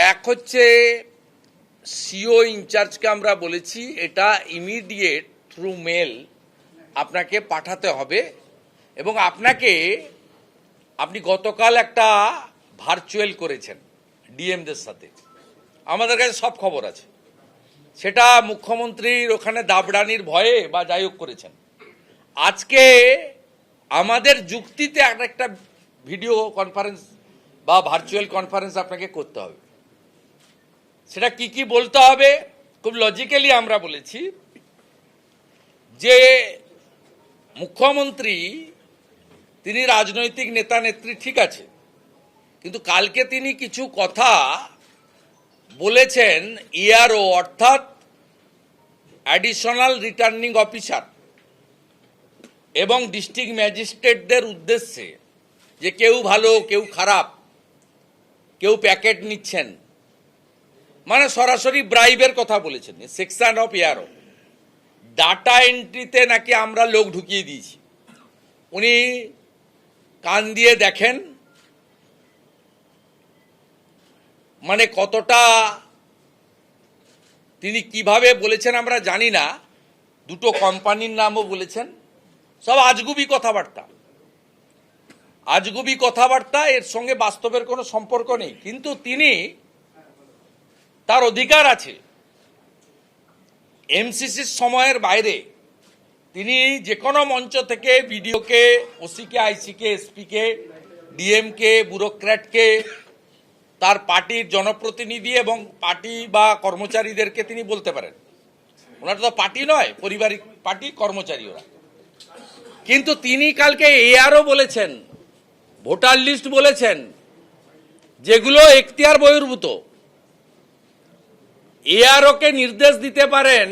এক হচ্ছে সিও ইনচার্জকে আমরা বলেছি এটা ইমিডিয়েট থ্রু মেল আপনাকে পাঠাতে হবে এবং আপনি গতকাল একটা ভার্চুয়াল করেছেন ডিএমদের সাথে, আমাদের কাছে সব খবর আছে। সেটা মুখ্যমন্ত্রীর ওখানে দাবড়ানির ভয়ে বা যাই হোক করেছেন। আজকে আমাদের যুক্তিতে একটা ভিডিও কনফারেন্স বা ভার্চুয়াল কনফারেন্স আপনাকে করতে হবে। সেটা কি কি বলতে হবে খুব লজিক্যালি আমরা বলেছি যে মুখ্যমন্ত্রী তিনি রাজনৈতিক নেতা নেত্রী ঠিক আছে, কিন্তু কালকে তিনি কিছু কথা বলেছেন ইআরও অর্থাৎ অ্যাডিশনাল রিটার্নিং অফিসার এবং ডিস্ট্রিক্ট ম্যাজিস্ট্রেটদের উদ্দেশ্যে যে কেউ ভালো কেউ খারাপ, কেউ প্যাকেট নিচ্ছেন, মানে সরাসরি ব্রাইবের কথা বলেছেন। সেকশন অফ ইআরও ডাটা এন্ট্রিতে নাকি আমরা লোক ঢুকিয়ে দিয়েছি। উনি কান দিয়ে দেখেন, মানে কতটা তিনি কিভাবে বলেছেন আমরা জানি না। দুটো কোম্পানির নামও বলেছেন, সব আজগুবি কথাবার্তা, এর সঙ্গে বাস্তবের কোনো সম্পর্ক নেই। কিন্তু তিনি তার অধিকার আছে এমসিসির সময়ের বাইরে তিনি যে কোনো মঞ্চ থেকে বিডিওকে, ওসিকে, আইসিকে, এসপিকে, ডিএমকে, ব্যুরোক্র্যাটকে, তার পার্টির জনপ্রতিনিধি এবং পার্টি বা কর্মচারীদেরকে তিনি বলতে পারেন। ওনার তো পার্টি নয়, পারিবারিক পার্টি, কর্মচারী ওরা। কিন্তু তিনি কালকে এআরও বলেছেন, ভোটার লিস্ট বলেছেন, যেগুলো এখতিয়ার বহির্ভূত। এআরওকে নির্দেশ দিতে পারেন,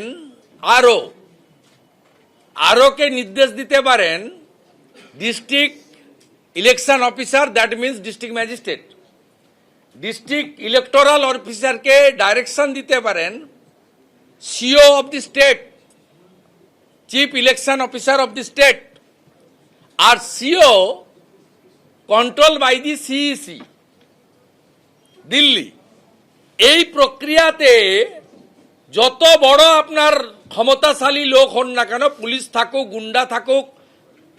আরওকে নির্দেশ দিতে পারেন district election officer, that means district magistrate. District electoral অফিসারকে ডাইরেকশন দিতে পারেন CEO of the state, chief election officer of the state. আর CEO control by the CEC Delhi. এই প্রক্রিয়াতে যত বড় আপনার ক্ষমতাশালী লোক হন না কেন, পুলিশ থাকুক, গুন্ডা থাকুক,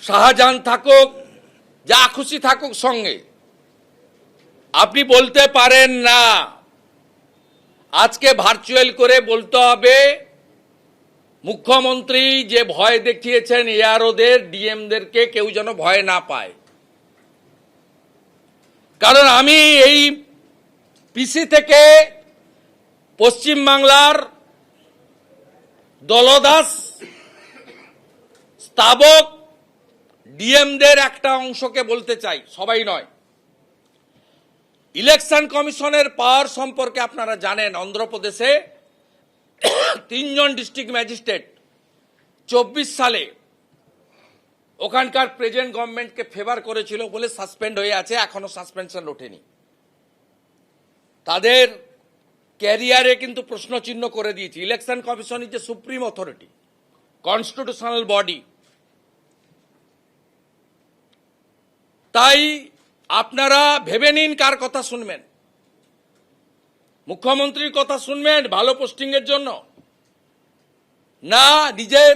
শাহজাহান থাকুক, যা খুশি থাকুক সঙ্গে, আপনি বলতে পারেন না। আজকে ভার্চুয়াল করে বলতে হবে মুখ্যমন্ত্রী যে ভয় দেখিয়েছেন এআরওদের, ডিএমদেরকে কেউ যেন ভয় না পায়। কারণ আমি এই পিসি থেকে পশ্চিমবাংলার দলদাস স্তাবক ডিএমদের একটা অংশকে বলতে চাই, সবাই নয়। ইলেকশন কমিশনের পাওয়ার সম্পর্কে আপনারা জানেন, অন্ধ্রপ্রদেশে 3 জন ডিস্ট্রিক্ট ম্যাজিস্ট্রেট 24 সালে ওখানকার প্রেজেন্ট গভর্নমেন্টকে ফেভার করেছিল বলে সাসপেন্ড হয়ে আছে, এখনো সাসপেনশন ওঠেনি। তাদের ক্যারিয়ারে কিন্তু প্রশ্নচিহ্ন করে দিয়েছে। Election commission is a supreme authority, constitutional body. তাই আপনারা ভেবে নিন কার কথা শুনবেন। মুখ্যমন্ত্রীর কথা শুনবেন ভালো পোস্টিং এর জন্য, না নিজের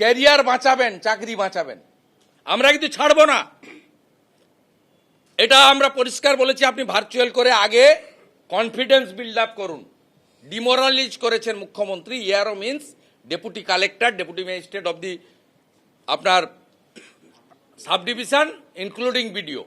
ক্যারিয়ার বাঁচাবেন, চাকরি বাঁচাবেন। আমরা কিন্তু ছাড়বো না, এটা আমরা পরিষ্কার বলেছি। আপনি ভার্চুয়াল করে আগে কনফিডেন্স বিল্ড আপ করুন। ডিমোরালাইজ করেছেন মুখ্যমন্ত্রী। ARO means deputy collector, deputy magistrate of the আপনার সাব ডিভিশন ইনক্লুডিং বিডিও।